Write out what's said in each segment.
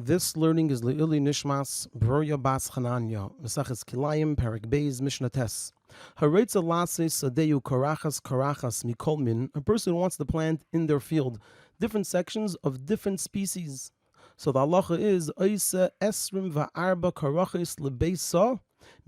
This learning is Le'ili Nishmas Broya Bas Chananya, Mesachas Kilayim, Perek Beis, Mishna Tes. Haretza Lasis Sadeyu Karachas Mikol Min. A person wants to plant in their field different sections of different species. So the halacha is Oisa Esrim Va'arba Karachis Lebeisa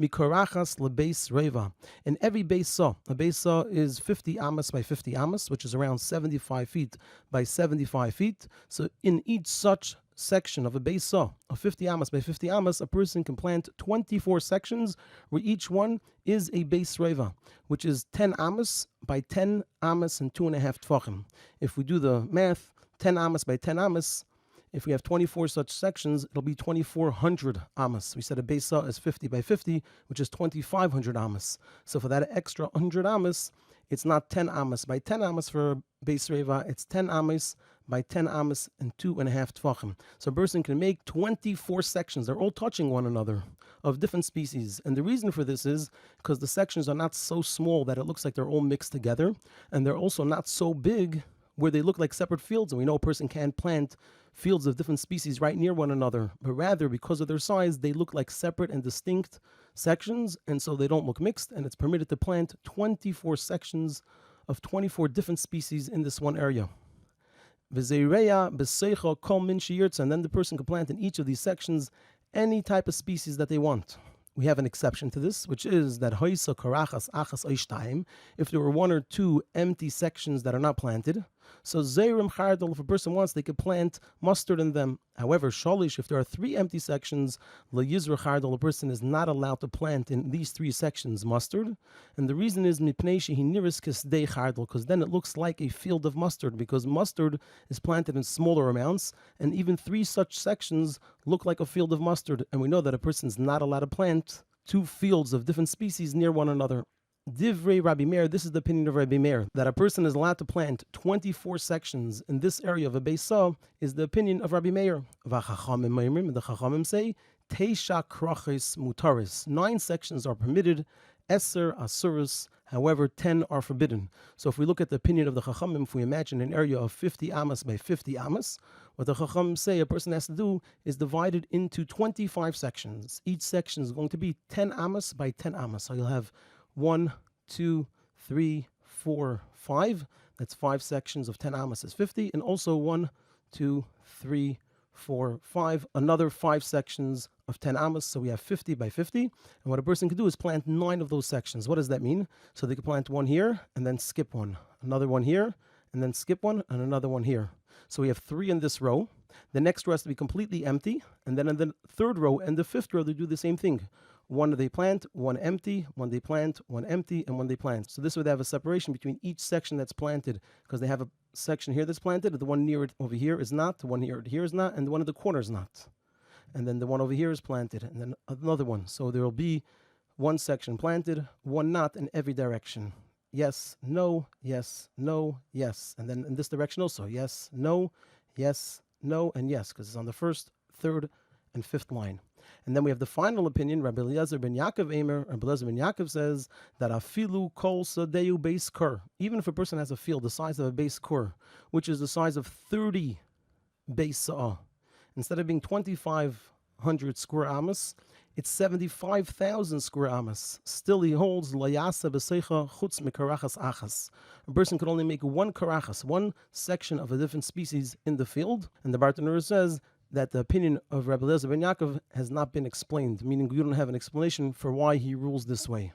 Mikarachas Lebeis Reva. In every Beisa, a Beisa is 50 amas by 50 amas, which is around 75 feet by 75 feet. So in each such section of a Beisa of 50 amas by 50 amas, a person can plant 24 sections where each one is a Beis Reva, which is 10 amas by 10 amas and 2.5 tfachim. If we do the math, 10 amas by 10 amas, if we have 24 such sections, it'll be 2,400 amas. We said a Beisa is 50 by 50, which is 2,500 amas. So for that extra 100 amas, it's not 10 amas by 10 amas for Beis Reva, it's 10 amas by 10 amas and 2.5 tfachim. So a person can make 24 sections. They're all touching one another of different species. And the reason for this is because the sections are not so small that it looks like they're all mixed together. And they're also not so big where they look like separate fields. And we know a person can't plant fields of different species right near one another. But rather, because of their size, they look like separate and distinct sections. And so they don't look mixed. And it's permitted to plant 24 sections of 24 different species in this one area. And then the person can plant in each of these sections any type of species that they want. We have an exception to this, which is that if there were one or two empty sections that are not planted, so Zeraim chardal, if a person wants, they could plant mustard in them. However, shalish, if there are three empty sections, leyizra chardal, a person is not allowed to plant in these three sections mustard. And the reason is mipnei shehi niris kesdei chardal, because then it looks like a field of mustard, because mustard is planted in smaller amounts, and even three such sections look like a field of mustard. And we know that a person is not allowed to plant two fields of different species near one another. Divrei Rabbi Meir, this is the opinion of Rabbi Meir, that a person is allowed to plant 24 sections in this area of a Beisa is the opinion of Rabbi Meir. The Chachamim say, Teisha krachis mutaris. 9 sections are permitted, Eser asuris, however 10 are forbidden. So if we look at the opinion of the Chachamim, if we imagine an area of 50 amas by 50 amas, what the Chachamim say a person has to do is divide it into 25 sections. Each section is going to be 10 amas by 10 amas. So you'll have 1, 2, 3, 4, 5. That's 5 sections of 10 amas is 50. And also 1, 2, 3, 4, 5. Another 5 sections of 10 amas. So we have 50 by 50. And what a person can do is plant 9 of those sections. What does that mean? So they can plant one here and then skip one. Another one here and then skip one and another one here. So we have 3 in this row. The next row has to be completely empty. And then in the third row and the fifth row, they do the same thing. One they plant, one empty, one they plant, one empty, and one they plant. So this way they have a separation between each section that's planted, because they have a section here that's planted, the one near it over here is not, the one here is not, and the one at the corner is not. And then the one over here is planted, and then another one. So there will be one section planted, one not in every direction. Yes, no, yes, no, yes. And then in this direction also, yes, no, and yes, because it's on the first, third, and fifth line. And then we have the final opinion, Rabbi Eliezer ben Yaakov Eimer. Rabbi Eliezer ben Yaakov says that afilu kol sadeu beis kur, even if a person has a field the size of a beis kur, which is the size of 30 beis sa'ah, instead of being 2,500 square amas, it's 75,000 square amas. Still he holds layasa b'seicha chutz mikarachas achas. A person could only make one karachas, one section of a different species in the field. And the Bartanura says that the opinion of Rabbi Eliezer ben Yaakov has not been explained, meaning we don't have an explanation for why he rules this way.